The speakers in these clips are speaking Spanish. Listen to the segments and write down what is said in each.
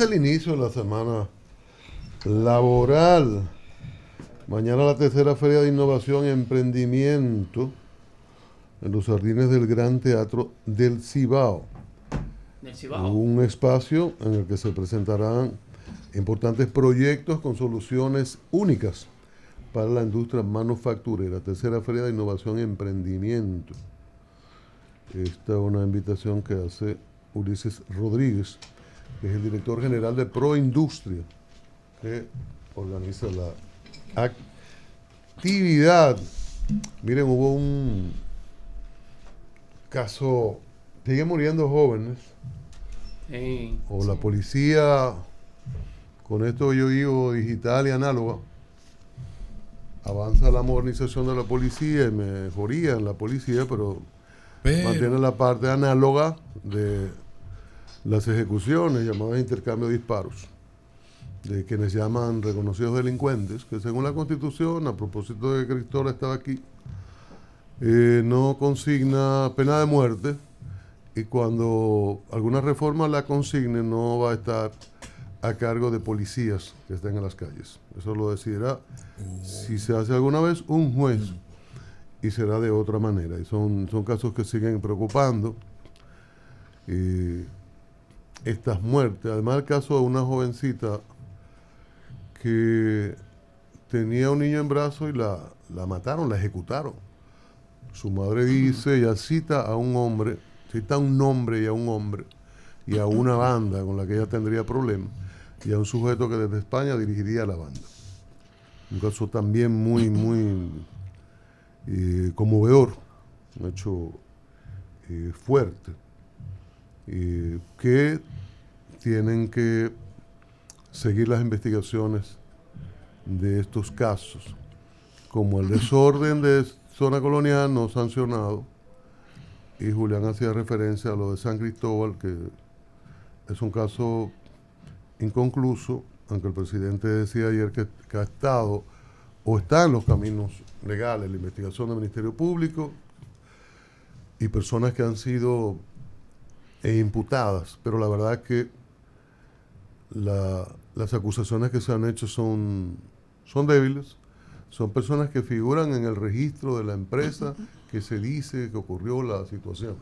El inicio de la semana laboral. Mañana la tercera Feria de Innovación y Emprendimiento en los jardines del Gran Teatro del Cibao. Del Cibao. Un espacio en el que se presentarán importantes proyectos con soluciones únicas para la industria manufacturera. Tercera Feria de Innovación y Emprendimiento. Esta es una invitación que hace Ulises Rodríguez, que es el director general de Proindustria, que organiza la actividad. Miren, hubo un caso, siguen muriendo jóvenes, la policía, con esto yo digo digital y análoga, avanza la modernización de la policía y mejoría en la policía, pero mantiene la parte análoga de las ejecuciones, llamadas intercambio de disparos, de quienes llaman reconocidos delincuentes, que según la Constitución, a propósito de que Cristóbal estaba aquí, no consigna pena de muerte, y cuando alguna reforma la consigne no va a estar a cargo de policías que estén en las calles. Eso lo decidirá, si se hace alguna vez, un juez, y será de otra manera. Y son casos que siguen preocupando. Estas muertes, además el caso de una jovencita que tenía un niño en brazos y la mataron, la ejecutaron. Su madre dice, ella cita a un hombre, cita un nombre y a un hombre y a una banda con la que ella tendría problemas y a un sujeto que desde España dirigiría la banda. Un caso también muy conmovedor, un hecho fuerte, que tienen que seguir las investigaciones de estos casos, como el desorden de zona colonial no sancionado, y Julián hacía referencia a lo de San Cristóbal, que es un caso inconcluso, aunque el presidente decía ayer que ha estado o está en los caminos legales la investigación del Ministerio Público y personas que han sido imputadas, pero la verdad es que las acusaciones que se han hecho son débiles, son personas que figuran en el registro de la empresa que se dice que ocurrió la situación.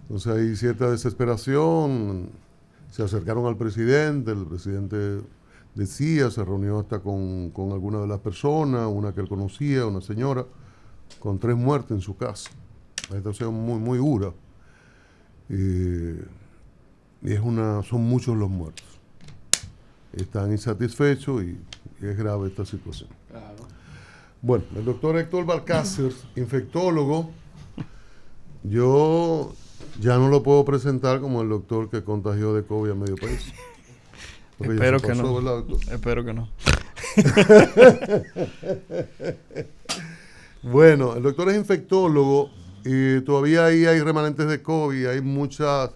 Entonces hay cierta desesperación, se acercaron al presidente, el presidente decía, se reunió hasta con algunas de las personas, una que él conocía, una señora, con 3 muertes en su casa. Una situación muy dura. Y son muchos los muertos. Están insatisfechos y es grave esta situación. Claro. Bueno, el doctor Héctor Balcácer, infectólogo, yo ya no lo puedo presentar como el doctor que contagió de COVID a medio país. Espero que no. ¿Verdad, espero que no. Bueno, el doctor es infectólogo y todavía ahí hay remanentes de COVID, hay muchas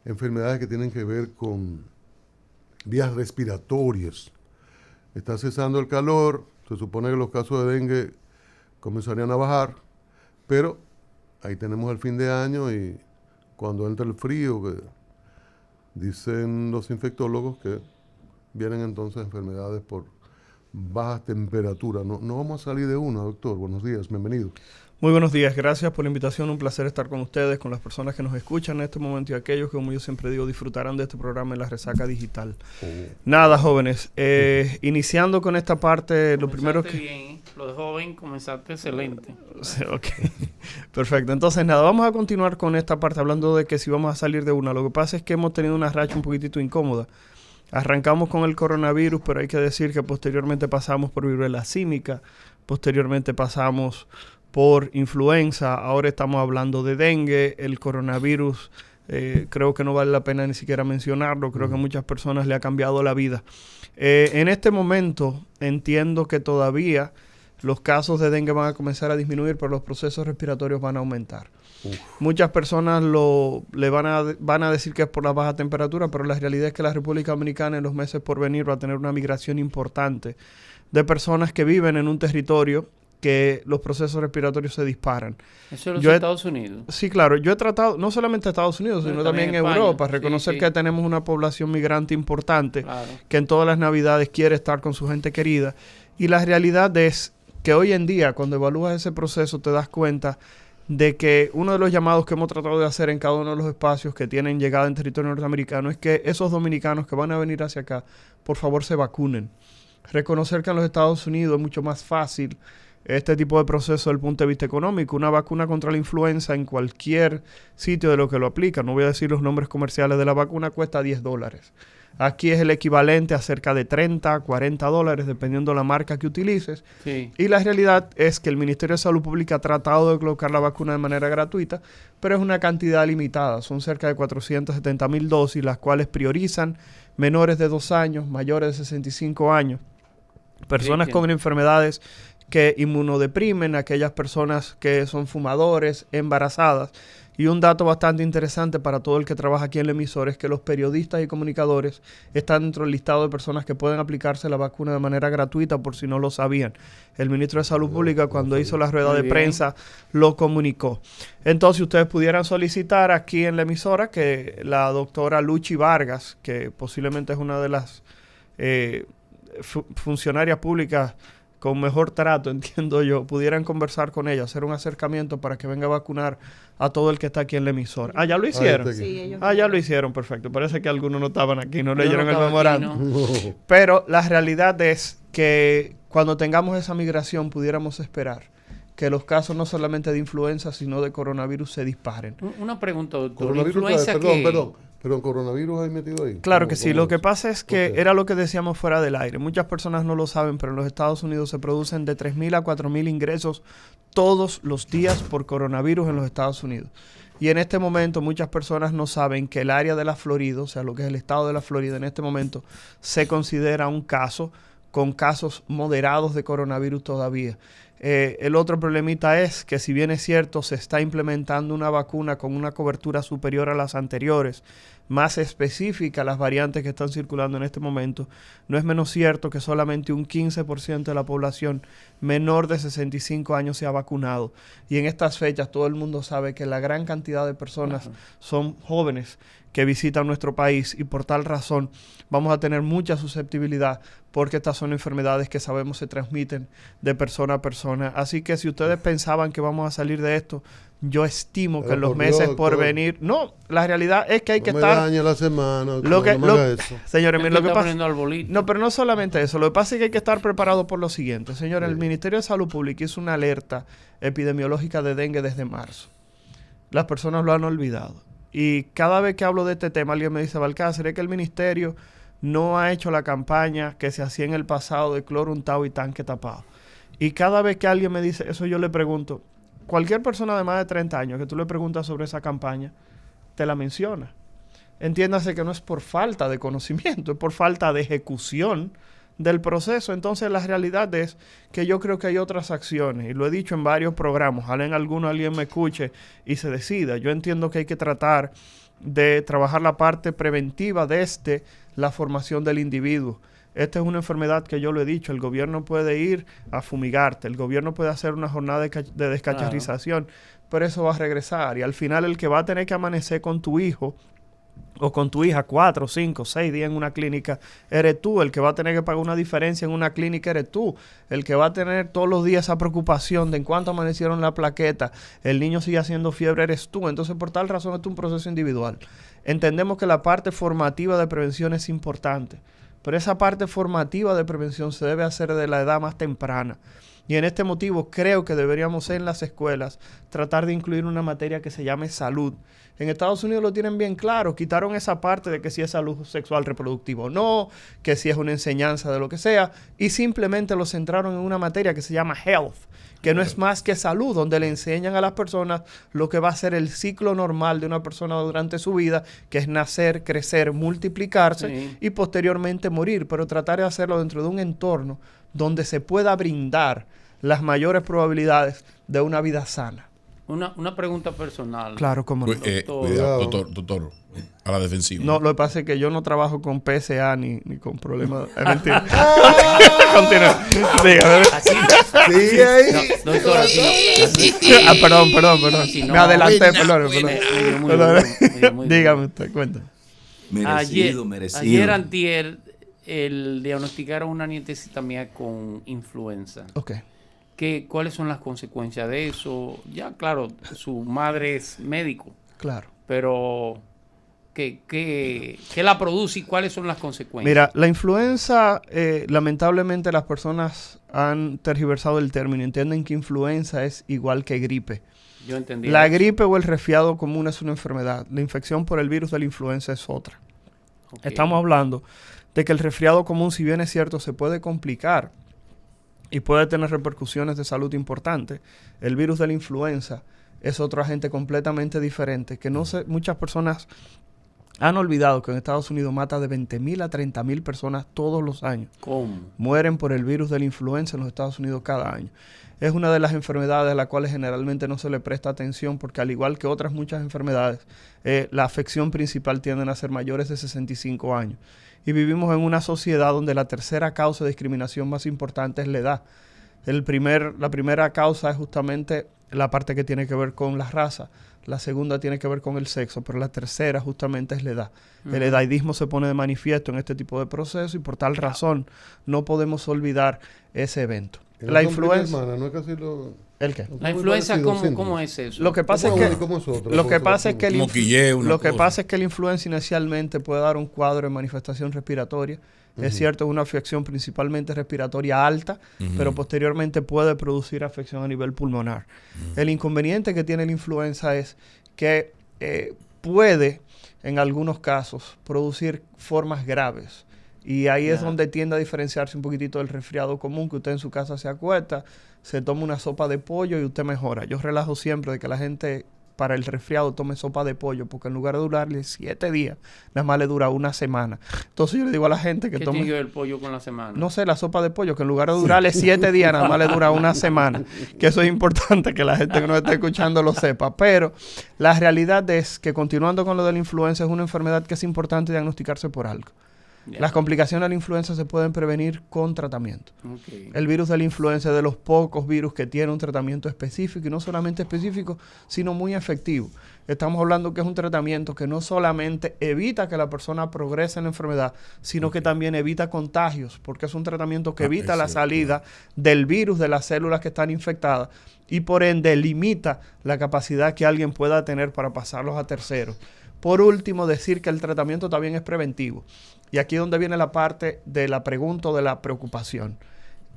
enfermedades que tienen que ver con vías respiratorias. Está cesando el calor, se supone que los casos de dengue comenzarían a bajar, pero ahí tenemos el fin de año y cuando entra el frío, que dicen los infectólogos que vienen entonces enfermedades por bajas temperaturas. No vamos a salir de una, doctor. Buenos días, bienvenido. Muy buenos días, gracias por la invitación, un placer estar con ustedes, con las personas que nos escuchan en este momento y aquellos que, como yo siempre digo, disfrutarán de este programa en la Resaca Digital. Nada, jóvenes, iniciando con esta parte, lo primero que... bien, lo de joven, comenzaste excelente. Ok, perfecto. Entonces, nada, vamos a continuar con esta parte hablando de que si vamos a salir de una. Lo que pasa es que hemos tenido una racha un poquitito incómoda. Arrancamos con el coronavirus, pero hay que decir que posteriormente pasamos por viruela símica, posteriormente pasamos por influenza, ahora estamos hablando de dengue, el coronavirus, creo que no vale la pena ni siquiera mencionarlo, creo que a muchas personas le ha cambiado la vida. En este momento entiendo que todavía los casos de dengue van a comenzar a disminuir, pero los procesos respiratorios van a aumentar. Muchas personas van a decir que es por la baja temperatura, pero la realidad es que la República Dominicana en los meses por venir va a tener una migración importante de personas que viven en un territorio que los procesos respiratorios se disparan. Eso en los Estados Unidos. Sí, claro. Yo he tratado, no solamente Estados Unidos, sino también en Europa, reconocer que tenemos una población migrante importante, que en todas las Navidades quiere estar con su gente querida. Y la realidad es que hoy en día, cuando evalúas ese proceso, te das cuenta de que uno de los llamados que hemos tratado de hacer en cada uno de los espacios que tienen llegada en territorio norteamericano es que esos dominicanos que van a venir hacia acá, por favor se vacunen. Reconocer que en los Estados Unidos es mucho más fácil este tipo de proceso desde el punto de vista económico. Una vacuna contra la influenza en cualquier sitio de lo que lo aplica, no voy a decir los nombres comerciales de la vacuna, cuesta $10. Aquí es el equivalente a cerca de $30, $40, dependiendo de la marca que utilices. Sí. Y la realidad es que el Ministerio de Salud Pública ha tratado de colocar la vacuna de manera gratuita, pero es una cantidad limitada. Son cerca de 470,000 dosis, las cuales priorizan menores de 2 años, mayores de 65 años, personas con enfermedades que inmunodeprimen, aquellas personas que son fumadores, embarazadas. Y un dato bastante interesante para todo el que trabaja aquí en el emisor es que los periodistas y comunicadores están dentro del listado de personas que pueden aplicarse la vacuna de manera gratuita, por si no lo sabían. El ministro de Salud Pública, cuando hizo la rueda de prensa, lo comunicó. Entonces, ustedes pudieran solicitar aquí en la emisora que la doctora Luchi Vargas, que posiblemente es una de las funcionarias públicas con mejor trato, entiendo yo, pudieran conversar con ella, hacer un acercamiento para que venga a vacunar a todo el que está aquí en la emisora. Ah, ¿ya lo hicieron? Sí, ellos ya lo hicieron, perfecto. Parece que algunos no estaban aquí, no leyeron el memorando. No. Pero la realidad es que cuando tengamos esa migración pudiéramos esperar que los casos no solamente de influenza, sino de coronavirus se disparen. Una pregunta, doctor. Perdón, ¿coronavirus hay metido ahí? Claro que sí. Lo que pasa es que era lo que decíamos fuera del aire. Muchas personas no lo saben, pero en los Estados Unidos se producen de 3,000 a 4,000 ingresos todos los días por coronavirus en los Estados Unidos. Y en este momento muchas personas no saben que el área de la Florida, o sea, lo que es el estado de la Florida en este momento, se considera un caso con casos moderados de coronavirus todavía. El otro problemita es que, si bien es cierto, se está implementando una vacuna con una cobertura superior a las anteriores, más específica a las variantes que están circulando en este momento, no es menos cierto que solamente un 15% de la población menor de 65 años se ha vacunado. Y en estas fechas todo el mundo sabe que la gran cantidad de personas son jóvenes que visitan nuestro país, y por tal razón vamos a tener mucha susceptibilidad, porque estas son enfermedades que sabemos se transmiten de persona a persona. Así que si ustedes pensaban que vamos a salir de esto, yo estimo que en los meses por venir... No, la realidad es que hay que estar... No me dañe la semana, señores, lo que pasa... No, pero no solamente eso. Lo que pasa es que hay que estar preparado por lo siguiente. Señores, el Ministerio de Salud Pública hizo una alerta epidemiológica de dengue desde marzo. Las personas lo han olvidado. Y cada vez que hablo de este tema, alguien me dice: Balcácer, es que el ministerio no ha hecho la campaña que se hacía en el pasado de cloro untado y tanque tapado. Y cada vez que alguien me dice eso, yo le pregunto, cualquier persona de más de 30 años que tú le preguntas sobre esa campaña, te la menciona. Entiéndase que no es por falta de conocimiento, es por falta de ejecución del proceso. Entonces la realidad es que yo creo que hay otras acciones, y lo he dicho en varios programas, ojalá en alguno alguien me escuche y se decida. Yo entiendo que hay que tratar de trabajar la parte preventiva desde la formación del individuo. Esta es una enfermedad que yo lo he dicho, el gobierno puede ir a fumigarte, el gobierno puede hacer una jornada de descacharrización, pero eso va a regresar, y al final el que va a tener que amanecer con tu hijo o con tu hija 4, 5, 6 días en una clínica, eres tú. El que va a tener que pagar una diferencia en una clínica, eres tú. El que va a tener todos los días esa preocupación de en cuánto amanecieron la plaqueta, el niño sigue haciendo fiebre, eres tú. Entonces, por tal razón, esto es un proceso individual. Entendemos que la parte formativa de prevención es importante, pero esa parte formativa de prevención se debe hacer de la edad más temprana. Y en este motivo creo que deberíamos en las escuelas tratar de incluir una materia que se llame salud. En Estados Unidos lo tienen bien claro, quitaron esa parte de que si es salud sexual reproductiva o no, que si es una enseñanza de lo que sea, y simplemente lo centraron en una materia que se llama health, que no es más que salud, donde le enseñan a las personas lo que va a ser el ciclo normal de una persona durante su vida, que es nacer, crecer, multiplicarse y posteriormente morir, pero tratar de hacerlo dentro de un entorno donde se pueda brindar las mayores probabilidades de una vida sana. Una pregunta personal. Claro, como no. Cuidado, doctor, a la defensiva. No, lo que pasa es que yo no trabajo con PSA ni con problemas. Es mentira. Continúa. Dígame. Sí, ahí. No, doctor, así Perdón. Si no, me adelanté, perdón. Muy Dígame usted, cuéntame. Merecido. Ayer antier, diagnosticaron una nietecita mía con influenza. Ok. ¿Cuáles son las consecuencias de eso? Ya, claro, su madre es médico. Claro. Pero, ¿qué la produce y cuáles son las consecuencias? Mira, la influenza, lamentablemente las personas han tergiversado el término. Entienden que influenza es igual que gripe. Yo entendí. La gripe o el resfriado común es una enfermedad. La infección por el virus de la influenza es otra. Okay. Estamos hablando de que el resfriado común, si bien es cierto, se puede complicar y puede tener repercusiones de salud importantes. El virus de la influenza es otro agente completamente diferente que muchas personas han olvidado que en Estados Unidos mata de 20,000 a 30,000 personas todos los años. ¿Cómo? Mueren por el virus de la influenza en los Estados Unidos cada año. Es una de las enfermedades a las cuales generalmente no se le presta atención porque al igual que otras muchas enfermedades, la afección principal tienden a ser mayores de 65 años. Y vivimos en una sociedad donde la tercera causa de discriminación más importante es la edad. La primera causa es justamente la parte que tiene que ver con la raza. La segunda tiene que ver con el sexo, pero la tercera justamente es la edad. Uh-huh. El edadismo se pone de manifiesto en este tipo de procesos y por tal razón no podemos olvidar ese evento. La influenza... Hermana, no es casi lo... ¿El qué? La influenza, ¿cómo es eso? Lo que pasa es que la influenza inicialmente puede dar un cuadro de manifestación respiratoria. Uh-huh. Es cierto, es una afección principalmente respiratoria alta, uh-huh, pero posteriormente puede producir afección a nivel pulmonar. Uh-huh. El inconveniente que tiene la influenza es que puede, en algunos casos, producir formas graves. Y ahí es donde tiende a diferenciarse un poquitito del resfriado común, que usted en su casa se acuesta, se toma una sopa de pollo y usted mejora. Yo relajo siempre de que la gente para el resfriado tome sopa de pollo, porque en lugar de durarle 7 días, nada más le dura una semana. Entonces yo le digo a la gente que tome... ¿Qué tiene que ver el pollo con la semana? No sé, la sopa de pollo, que en lugar de durarle 7 días, nada más le dura una semana. Que eso es importante que la gente que nos esté escuchando lo sepa. Pero la realidad es que, continuando con lo de la influenza, es una enfermedad que es importante diagnosticarse por algo. Yeah. Las complicaciones de la influenza se pueden prevenir con tratamiento. Okay. El virus de la influenza es de los pocos virus que tiene un tratamiento específico, y no solamente específico, sino muy efectivo. Estamos hablando que es un tratamiento que no solamente evita que la persona progrese en la enfermedad, sino que también evita contagios, porque es un tratamiento que evita la salida del virus de las células que están infectadas y por ende limita la capacidad que alguien pueda tener para pasarlos a terceros. Por último, decir que el tratamiento también es preventivo. Y aquí es donde viene la parte de la pregunta o de la preocupación.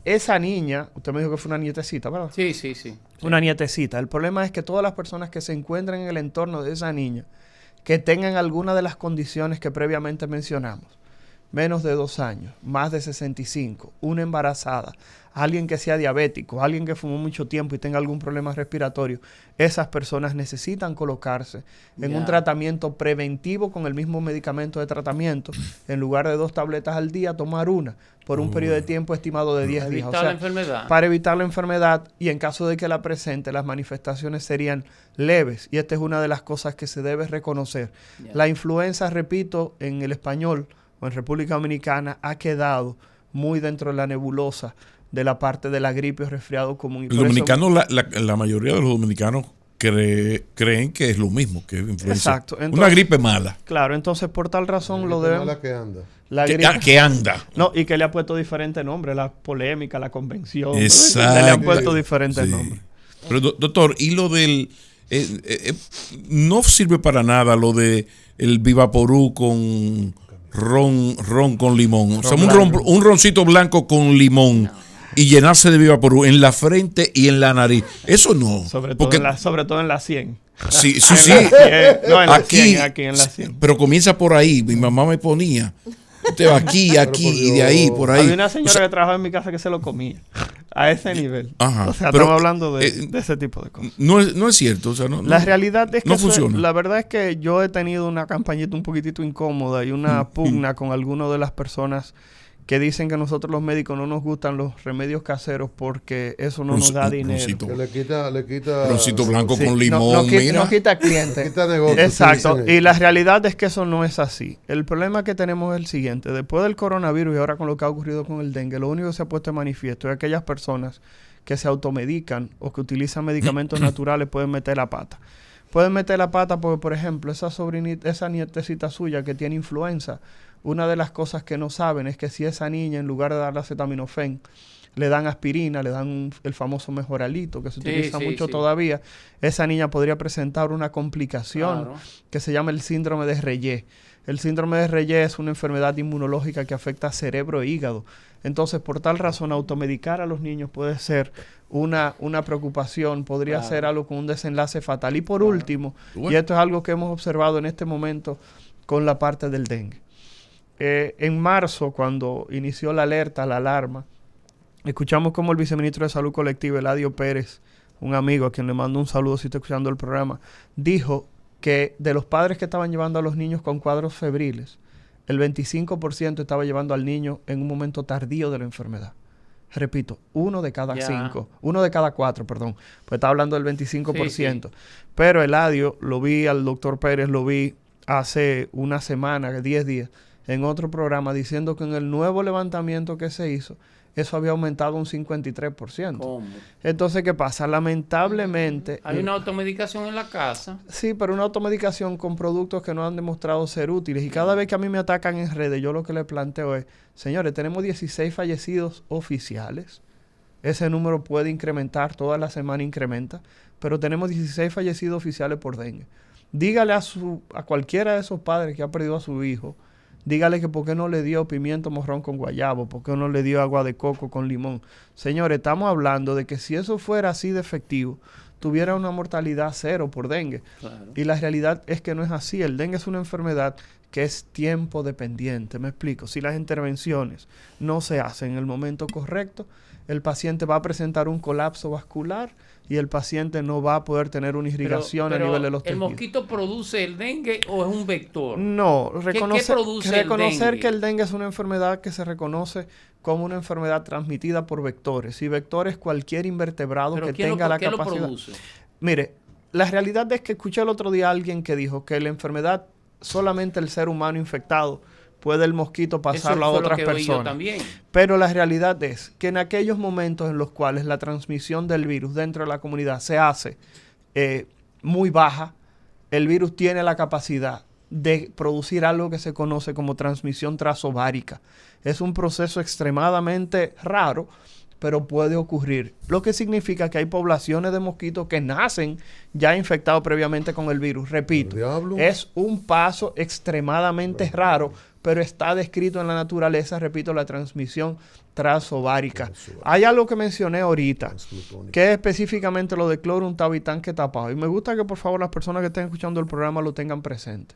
Esa niña, usted me dijo que fue una nietecita, ¿verdad? Sí. Una nietecita. El problema es que todas las personas que se encuentran en el entorno de esa niña, que tengan alguna de las condiciones que previamente mencionamos, menos de 2 años, más de 65, una embarazada, alguien que sea diabético, alguien que fumó mucho tiempo y tenga algún problema respiratorio, esas personas necesitan colocarse en un tratamiento preventivo con el mismo medicamento de tratamiento. En lugar de 2 tabletas al día, tomar una por un periodo de tiempo estimado de 10 días. O sea, la enfermedad. Para evitar la enfermedad, y en caso de que la presente, las manifestaciones serían leves. Y esta es una de las cosas que se debe reconocer. La influenza, repito, en el español o en República Dominicana ha quedado muy dentro de la nebulosa de la parte de la gripe o resfriado común. Y el dominicano, la mayoría de los dominicanos creen que es lo mismo, que es influenza. Exacto. Entonces, una gripe mala. Claro, entonces por tal razón lo debemos... mala que anda. Que anda. No, y que le ha puesto diferentes nombres, la polémica, la convención. Exacto. Le han puesto diferentes nombres. Pero doctor, y lo del... no sirve para nada lo de el Vivaporú con ron con limón. O sea, un roncito blanco con limón. No. Y llenarse de Vivaporú en la frente y en la nariz. Eso no. Sobre todo en la 100. Sí. No, en la 100, aquí en la 100. Pero comienza por ahí. Mi mamá me ponía. Usted va aquí, y de ahí, por ahí. Había una señora que trabajaba en mi casa que se lo comía. A ese nivel. Ajá. O sea, estamos hablando de ese tipo de cosas. No es cierto. O sea, la realidad es que no funciona. La verdad es que yo he tenido una campañita un poquitito incómoda y una pugna con algunas de las personas que dicen que nosotros los médicos no nos gustan los remedios caseros porque eso no nos da dinero. Que le quita roncito blanco Sí, con limón, no quita cliente. le quita negocio. Exacto. Y la realidad es que eso no es así. El problema que tenemos es el siguiente. Después del coronavirus y ahora con lo que ha ocurrido con el dengue, lo único que se ha puesto de manifiesto es aquellas personas que se automedican o que utilizan medicamentos naturales pueden meter la pata. Pueden meter la pata porque, por ejemplo, esa nietecita suya que tiene influenza, una de las cosas que no saben es que si esa niña, en lugar de darle acetaminofén, le dan aspirina, le dan el famoso mejoralito, que se utiliza mucho todavía, esa niña podría presentar una complicación que se llama el síndrome de Reye. El síndrome de Reye es una enfermedad inmunológica que afecta cerebro e hígado. Entonces, por tal razón, automedicar a los niños puede ser una preocupación, podría ser algo con un desenlace fatal. Y por último, y esto es algo que hemos observado en este momento con la parte del dengue. En marzo, cuando inició la alerta, la alarma, escuchamos como el viceministro de Salud Colectiva, Eladio Pérez, un amigo a quien le mando un saludo si está escuchando el programa, dijo que de los padres que estaban llevando a los niños con cuadros febriles, el 25% estaba llevando al niño en un momento tardío de la enfermedad. Repito, 1 de cada 4, perdón. Pues está hablando del 25%. Pero Eladio, lo vi, al doctor Pérez lo vi hace una semana, 10 días, en otro programa, diciendo que en el nuevo levantamiento que se hizo, eso había aumentado un 53%. ¿Cómo? Entonces, ¿qué pasa? Lamentablemente... Hay una automedicación en la casa. Sí, pero una automedicación con productos que no han demostrado ser útiles. Y cada vez que a mí me atacan en redes, yo lo que le planteo es, señores, tenemos 16 fallecidos oficiales. Ese número puede incrementar, toda la semana incrementa, pero tenemos 16 fallecidos oficiales por dengue. Dígale a cualquiera de esos padres que ha perdido a su hijo, dígale que por qué no le dio pimiento morrón con guayabo, por qué no le dio agua de coco con limón. Señores, estamos hablando de que si eso fuera así de efectivo, tuviera una mortalidad 0 por dengue. Claro. Y la realidad es que no es así. El dengue es una enfermedad que es tiempo dependiente. Me explico. Si las intervenciones no se hacen en el momento correcto, el paciente va a presentar un colapso vascular y el paciente no va a poder tener una irrigación a nivel de los tejidos. ¿El mosquito produce el dengue o es un vector? No, ¿Qué produce reconocer que el dengue es una enfermedad que se reconoce como una enfermedad transmitida por vectores. Y vectores cualquier invertebrado que tenga la capacidad. ¿Qué lo produce? Mire, la realidad es que escuché el otro día a alguien que dijo que la enfermedad solamente el ser humano infectado puede el mosquito pasarlo a otras personas. Pero la realidad es que en aquellos momentos en los cuales la transmisión del virus dentro de la comunidad se hace muy baja, el virus tiene la capacidad de producir algo que se conoce como transmisión transovárica. Es un proceso extremadamente raro, pero puede ocurrir. Lo que significa que hay poblaciones de mosquitos que nacen ya infectados previamente con el virus. Repito, es un paso extremadamente raro, pero está descrito en la naturaleza, repito, la transmisión transovárica. Hay algo que mencioné ahorita, que es específicamente lo de cloro untado y tanque tapado. Y me gusta que por favor las personas que estén escuchando el programa lo tengan presente.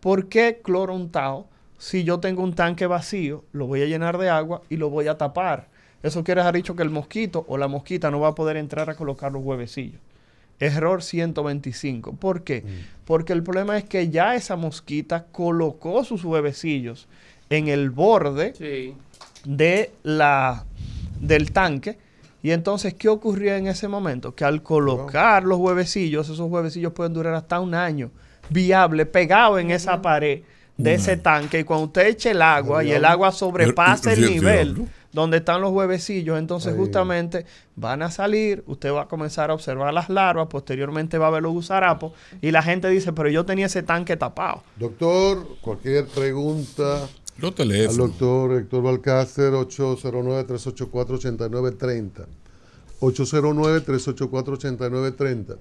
¿Por qué cloro untado? Si yo tengo un tanque vacío, lo voy a llenar de agua y lo voy a tapar. Eso quiere decir dicho que el mosquito o la mosquita no va a poder entrar a colocar los huevecillos. Error 125. ¿Por qué? Porque el problema es que ya esa mosquita colocó sus huevecillos en el borde del tanque. Y entonces, ¿qué ocurrió en ese momento? Que al colocar los huevecillos, esos huevecillos pueden durar hasta un año viable, pegado en esa pared de ese tanque. Y cuando usted eche el agua y el agua sobrepase el nivel donde están los huevecillos, entonces justamente van a salir, usted va a comenzar a observar las larvas, posteriormente va a ver los gusarapos y la gente dice, pero yo tenía ese tanque tapado. Doctor, cualquier pregunta al doctor Héctor Balcácer, 809-384-8930. 809-384-8930.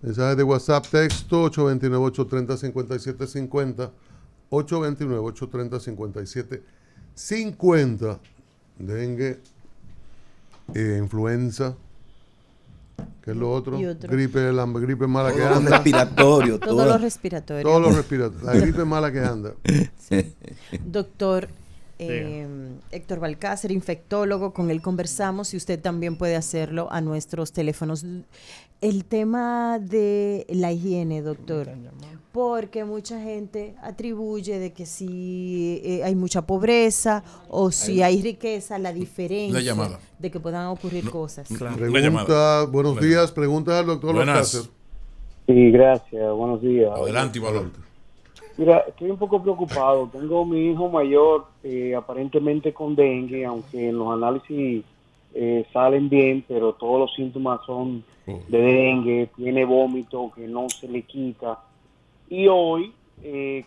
Mensajes de WhatsApp, texto, 829-830-5750. 829-830-5750. Dengue, influenza, ¿qué es lo otro? Gripe mala que anda. Respiratorio, Todos los respiratorios. La gripe mala que anda. Sí. Doctor, Héctor Balcácer, infectólogo, con él conversamos y usted también puede hacerlo a nuestros teléfonos. El tema de la higiene, doctor, porque mucha gente atribuye de que si hay mucha pobreza o si hay riqueza, la diferencia de que puedan ocurrir cosas. Claro. Pregunta, buenos días, pregunta al doctor Balcácer. Sí, gracias, buenos días. Adelante, Iván. Mira, estoy un poco preocupado. Tengo mi hijo mayor aparentemente con dengue, aunque en los análisis salen bien, pero todos los síntomas son de dengue, tiene vómito que no se le quita. Y hoy,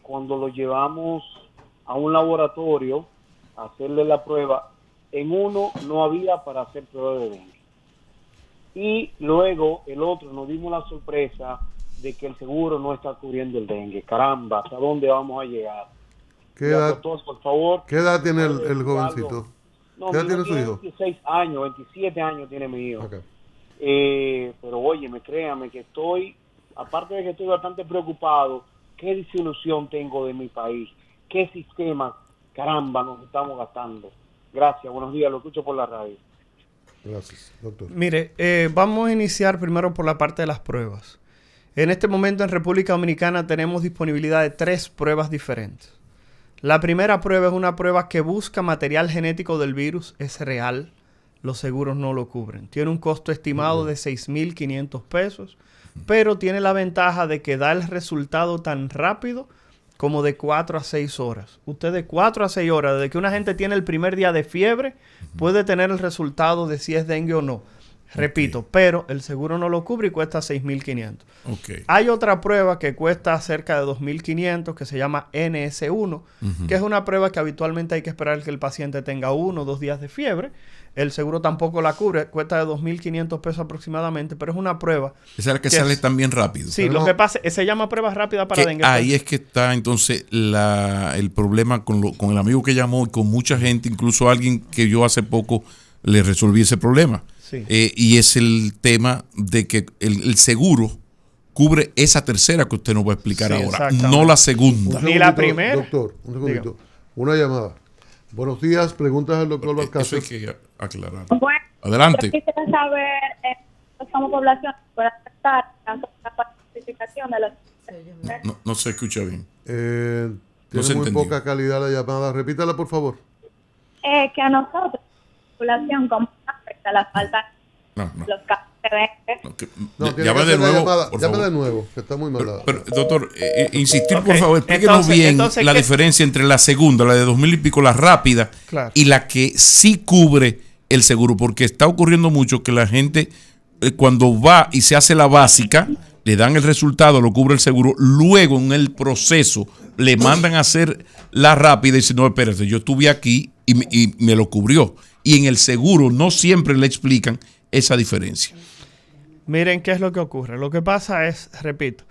cuando lo llevamos a un laboratorio a hacerle la prueba, en uno no había para hacer prueba de dengue. Y luego el otro nos dimos la sorpresa de que el seguro no está cubriendo el dengue. Caramba, ¿hasta dónde vamos a llegar? ¿Qué edad, doctor, por favor, ¿qué edad tiene el jovencito? No, ¿Qué edad tiene su hijo? 26 años, 27 años tiene mi hijo. Okay. Pero óyeme, créame que estoy, aparte de que estoy bastante preocupado, qué desilusión tengo de mi país, qué sistema, caramba, nos estamos gastando. Gracias, buenos días, lo escucho por la radio. Gracias, doctor. Mire, vamos a iniciar primero por la parte de las pruebas. En este momento en República Dominicana tenemos disponibilidad de 3 pruebas diferentes. La primera prueba es una prueba que busca material genético del virus, es real, los seguros no lo cubren. Tiene un costo estimado de 6.500 pesos, pero tiene la ventaja de que da el resultado tan rápido como de 4 a 6 horas. Usted de 4 a 6 horas, desde que una gente tiene el primer día de fiebre, puede tener el resultado de si es dengue o no. Repito, pero el seguro no lo cubre y cuesta 6.500. Hay otra prueba que cuesta cerca de 2.500 que se llama NS1, que es una prueba que habitualmente hay que esperar que el paciente tenga 1 o 2 días de fiebre. El seguro tampoco la cubre, cuesta de 2.500 pesos aproximadamente, pero es una prueba. Esa es la que sale también rápido. Sí, pero lo que pasa, se llama prueba rápida para dengue. Ahí es que está entonces el problema con el amigo que llamó y con mucha gente, incluso alguien que yo hace poco le resolví ese problema. Sí. Y es el tema de que el seguro cubre esa tercera que usted nos va a explicar ahora, no la segunda. Ni la primera. Doctor, un segundito. Digo. Una llamada. Buenos días, preguntas al doctor Balcácer. Eso hay que aclarar. Bueno, adelante. Yo quisiera saber cómo población puede afectar la participación de los... No se escucha bien. Tiene muy poca calidad la llamada. Repítala, por favor. Que a nosotros, la población, ¿cómo afecta la falta de los casos de dengue? Llame de nuevo. Llame de nuevo, que está muy mal. Pero doctor, insistir, por favor, explíquenos bien la diferencia entre la segunda, la de 2.000 y pico, la rápida, y la que sí cubre el seguro, porque está ocurriendo mucho que la gente, cuando va y se hace la básica, le dan el resultado, lo cubre el seguro, luego en el proceso le mandan a hacer la rápida y dicen, no, espérate, yo estuve aquí y me lo cubrió. Y en el seguro no siempre le explican esa diferencia. Miren qué es lo que ocurre. Lo que pasa es, repito,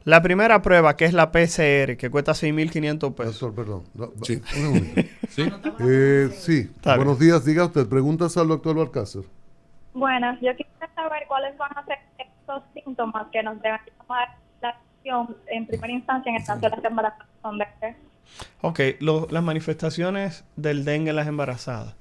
la primera prueba, que es la PCR, que cuesta 6.500 pesos. Doctor, perdón. Sí. Sí. Buenos días, diga usted. Preguntas al doctor Balcácer. Bueno, yo quisiera saber cuáles van a ser estos síntomas que nos deben llamar la atención en primera instancia en el caso de las embarazadas. Ok, las manifestaciones del dengue en las embarazadas.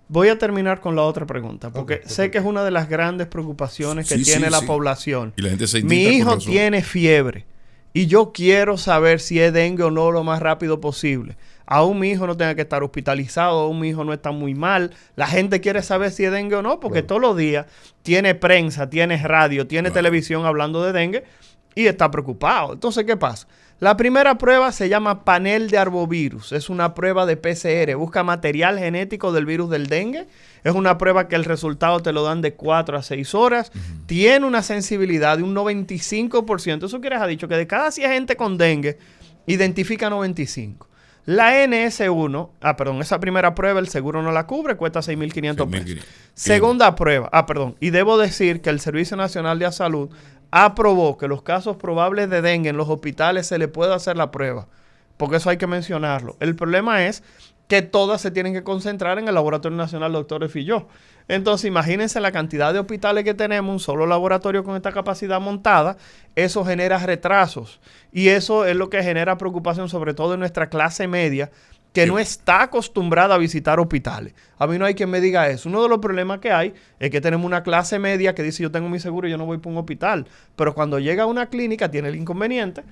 Voy a terminar con la otra pregunta, porque sé que es una de las grandes preocupaciones que tiene la población. Y la gente se Mi hijo tiene fiebre y yo quiero saber si es dengue o no lo más rápido posible. Aún mi hijo no tenga que estar hospitalizado, aún mi hijo no está muy mal. La gente quiere saber si es dengue o no, porque todos los días tiene prensa, tiene radio, tiene televisión hablando de dengue y está preocupado. Entonces, ¿qué pasa? La primera prueba se llama panel de arbovirus. Es una prueba de PCR. Busca material genético del virus del dengue. Es una prueba que el resultado te lo dan de 4 a 6 horas. Tiene una sensibilidad de un 95%. Eso quiere decir, ha dicho que de cada 100 gente con dengue, identifica 95. La NS1, esa primera prueba el seguro no la cubre, cuesta 6.500 pesos. Segunda prueba, y debo decir que el Servicio Nacional de Salud aprobó que los casos probables de dengue en los hospitales se le puede hacer la prueba, porque eso hay que mencionarlo. El problema es que todas se tienen que concentrar en el Laboratorio Nacional Dr. Filló. Entonces, imagínense la cantidad de hospitales que tenemos, un solo laboratorio con esta capacidad montada, eso genera retrasos y eso es lo que genera preocupación, sobre todo en nuestra clase media, que no está acostumbrada a visitar hospitales. A mí no hay quien me diga eso. Uno de los problemas que hay es que tenemos una clase media que dice yo tengo mi seguro y yo no voy para un hospital. Pero cuando llega a una clínica tiene el inconveniente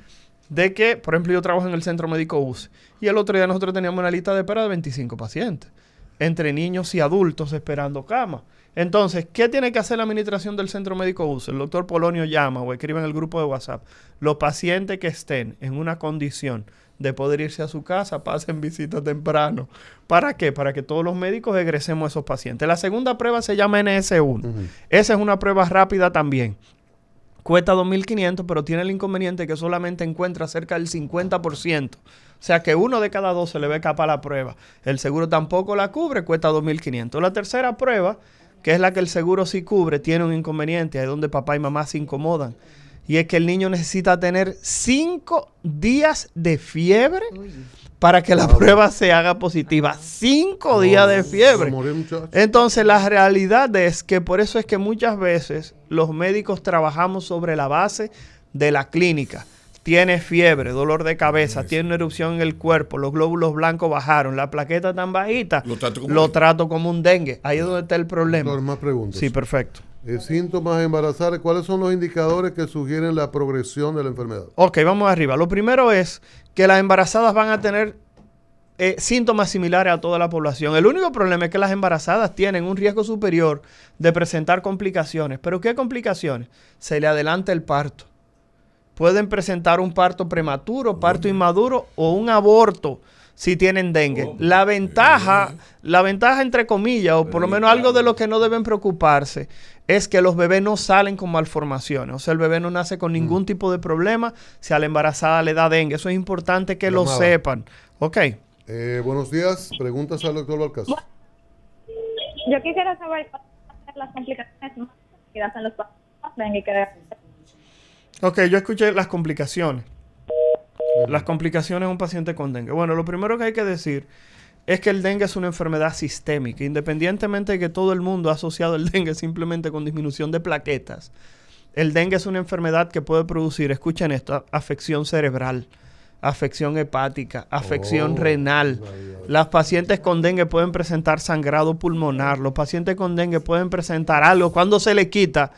de que, por ejemplo, yo trabajo en el Centro Médico UCE y el otro día nosotros teníamos una lista de espera de 25 pacientes, entre niños y adultos esperando cama. Entonces, ¿qué tiene que hacer la administración del Centro Médico UCE? El doctor Polonio llama o escribe en el grupo de WhatsApp. Los pacientes que estén en una condición de poder irse a su casa, pasen visita temprano. ¿Para qué? Para que todos los médicos egresemos a esos pacientes. La segunda prueba se llama NS1. Esa es una prueba rápida también. Cuesta 2.500, pero tiene el inconveniente que solamente encuentra cerca del 50%. O sea que 1 de cada 2 se le ve escapar la prueba. El seguro tampoco la cubre, cuesta 2.500. La tercera prueba, que es la que el seguro sí cubre, tiene un inconveniente, ahí es donde papá y mamá se incomodan. Y es que el niño necesita tener 5 días de fiebre para que la prueba se haga positiva. 5 días de fiebre. Entonces, la realidad es que por eso es que muchas veces los médicos trabajamos sobre la base de la clínica. Tiene fiebre, dolor de cabeza, tiene una erupción en el cuerpo, los glóbulos blancos bajaron, la plaqueta tan bajita, lo trato como un dengue. Ahí es donde está el problema. Doctor, más preguntas. Sí, perfecto. Síntomas embarazadas, ¿cuáles son los indicadores que sugieren la progresión de la enfermedad? Ok, vamos arriba. Lo primero es que las embarazadas van a tener síntomas similares a toda la población. El único problema es que las embarazadas tienen un riesgo superior de presentar complicaciones. ¿Pero qué complicaciones? Se le adelanta el parto. Pueden presentar un parto prematuro, parto inmaduro o un aborto si tienen dengue. La ventaja entre comillas, o por lo menos algo de lo que no deben preocuparse, es que los bebés no salen con malformaciones. O sea, el bebé no nace con ningún tipo de problema si a la embarazada le da dengue. Eso es importante que lo sepan. Ok. Buenos días. Preguntas al doctor Balcázar. Yo quisiera saber cuáles son las complicaciones más que hacen los pacientes dengue. Ok, yo escuché las complicaciones. Las complicaciones de un paciente con dengue. Bueno, lo primero que hay que decir es que el dengue es una enfermedad sistémica. Independientemente de que todo el mundo ha asociado el dengue simplemente con disminución de plaquetas, el dengue es una enfermedad que puede producir, escuchen esto, afección cerebral, afección hepática, afección renal. Las pacientes con dengue pueden presentar sangrado pulmonar. Los pacientes con dengue pueden presentar algo cuando se le quita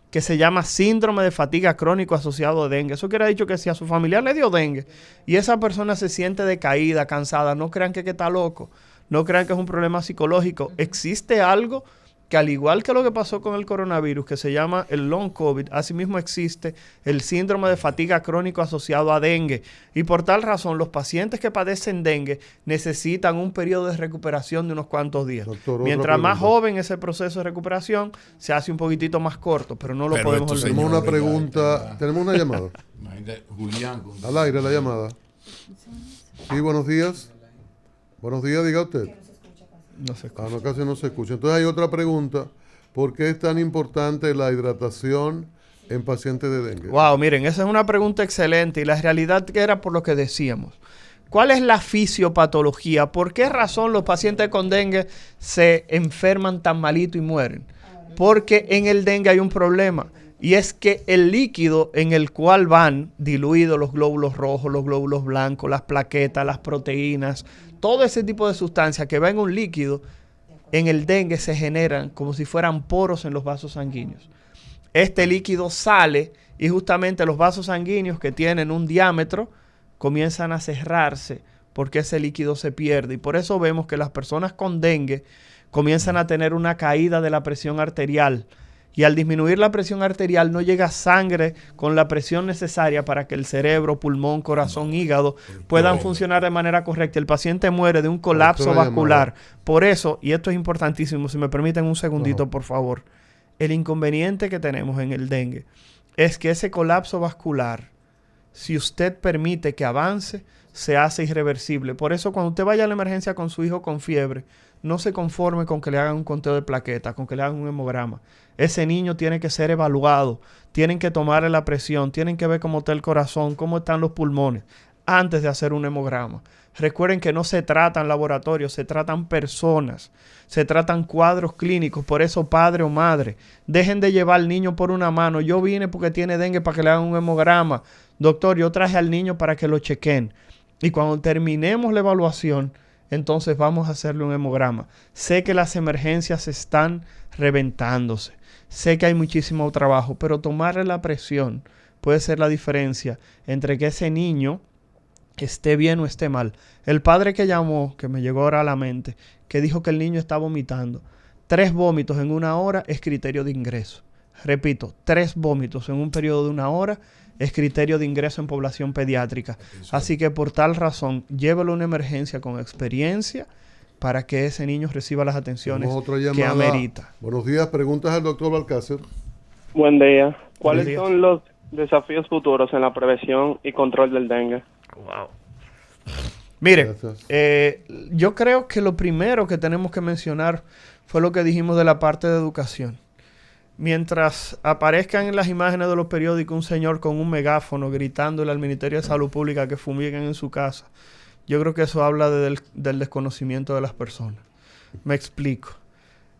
que se llama síndrome de fatiga crónico asociado a dengue. Eso quiere decir que si a su familiar le dio dengue y esa persona se siente decaída, cansada, no crean que está loco, no crean que es un problema psicológico. Existe algo que, al igual que lo que pasó con el coronavirus, que se llama el long COVID, asimismo existe el síndrome de fatiga crónico asociado a dengue. Y por tal razón, los pacientes que padecen dengue necesitan un periodo de recuperación de unos cuantos días. Doctor, mientras más joven ese proceso de recuperación, se hace un poquitito más corto, pero no lo podemos olvidar. Tenemos una pregunta, tenemos una llamada. Julián. Al aire la llamada. Sí, buenos días. Buenos días, diga usted. No se escucha. No, casi no se escucha. Entonces hay otra pregunta. ¿Por qué es tan importante la hidratación en pacientes de dengue? Wow, miren, esa es una pregunta excelente y la realidad que era por lo que decíamos. ¿Cuál es la fisiopatología? ¿Por qué razón los pacientes con dengue se enferman tan malito y mueren? Porque en el dengue hay un problema y es que el líquido en el cual van diluidos los glóbulos rojos, los glóbulos blancos, las plaquetas, las proteínas, todo ese tipo de sustancias que va en un líquido, en el dengue se generan como si fueran poros en los vasos sanguíneos. Este líquido sale y justamente los vasos sanguíneos que tienen un diámetro comienzan a cerrarse porque ese líquido se pierde. Y por eso vemos que las personas con dengue comienzan a tener una caída de la presión arterial. Y al disminuir la presión arterial no llega sangre con la presión necesaria para que el cerebro, pulmón, corazón, hígado puedan funcionar de manera correcta. El paciente muere de un colapso vascular. Por eso, y esto es importantísimo, si me permiten un segundito, por favor, el inconveniente que tenemos en el dengue es que ese colapso vascular, si usted permite que avance, se hace irreversible. Por eso, cuando usted vaya a la emergencia con su hijo con fiebre, no se conforme con que le hagan un conteo de plaquetas, con que le hagan un hemograma. Ese niño tiene que ser evaluado, tienen que tomarle la presión, tienen que ver cómo está el corazón, cómo están los pulmones, antes de hacer un hemograma. Recuerden que no se tratan laboratorios, se tratan personas, se tratan cuadros clínicos. Por eso, padre o madre, dejen de llevar al niño por una mano. Yo vine porque tiene dengue para que le hagan un hemograma. Doctor, yo traje al niño para que lo chequen. Y cuando terminemos la evaluación, entonces vamos a hacerle un hemograma. Sé que las emergencias están reventándose. Sé que hay muchísimo trabajo, pero tomarle la presión puede ser la diferencia entre que ese niño esté bien o esté mal. El padre que llamó, que me llegó ahora a la mente, que dijo que el niño está vomitando. 3 vómitos en 1 hora es criterio de ingreso. Repito, 3 vómitos en un periodo de 1 hora es criterio de ingreso en población pediátrica. Así que por tal razón, llévelo a una emergencia con experiencia para que ese niño reciba las atenciones que amerita. Buenos días, preguntas al doctor Balcácer. Buen día. ¿Cuáles son los desafíos futuros en la prevención y control del dengue? Wow. Mire, yo creo que lo primero que tenemos que mencionar fue lo que dijimos de la parte de educación. Mientras aparezcan en las imágenes de los periódicos un señor con un megáfono gritándole al Ministerio de Salud Pública que fumiguen en su casa, yo creo que eso habla del desconocimiento de las personas. Me explico.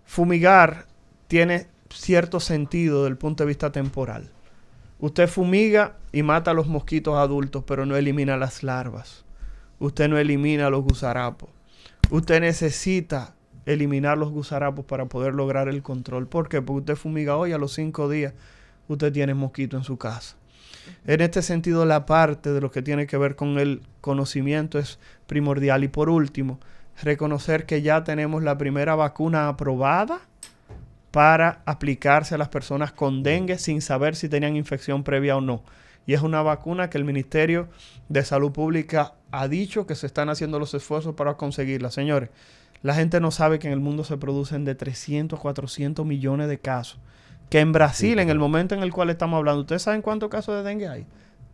Fumigar tiene cierto sentido desde el punto de vista temporal. Usted fumiga y mata a los mosquitos adultos, pero no elimina las larvas. Usted no elimina los gusarapos. Usted necesita eliminar los gusarapos para poder lograr el control. ¿Por qué? Porque usted fumiga hoy, a los 5 días usted tiene mosquito en su casa. En este sentido, la parte de lo que tiene que ver con el conocimiento es primordial. Y por último, reconocer que ya tenemos la primera vacuna aprobada para aplicarse a las personas con dengue sin saber si tenían infección previa o no. Y es una vacuna que el Ministerio de Salud Pública ha dicho que se están haciendo los esfuerzos para conseguirla. Señores, la gente no sabe que en el mundo se producen de 300 a 400 millones de casos. Que en Brasil, en el momento en el cual estamos hablando, ¿ustedes saben cuántos casos de dengue hay?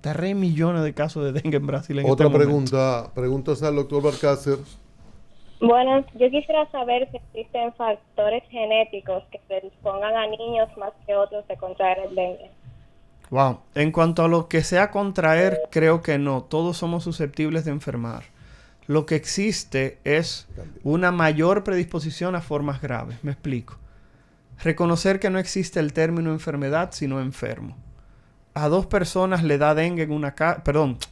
3 millones de casos de dengue en Brasil en Otra este pregunta, preguntas al doctor Balcácer. Bueno, yo quisiera saber si existen factores genéticos que predispongan a niños más que otros de contraer el dengue. Wow. En cuanto a lo que sea contraer, creo que no. Todos somos susceptibles de enfermar. Lo que existe es una mayor predisposición a formas graves. Me explico. Reconocer que no existe el término enfermedad, sino enfermo. A 2 personas le da dengue en una casa,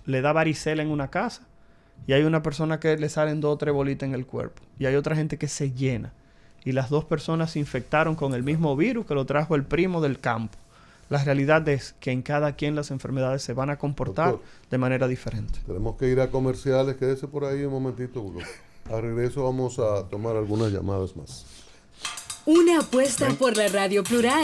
le da varicela en una casa. Y hay una persona que le salen 2 o 3 bolitas en el cuerpo. Y hay otra gente que se llena. Y las 2 personas se infectaron con el mismo virus que lo trajo el primo del campo. La realidad es que en cada quien las enfermedades se van a comportar de manera diferente. Tenemos que ir a comerciales. Quédese por ahí un momentito. A regreso vamos a tomar algunas llamadas más. Una apuesta por la radio plural.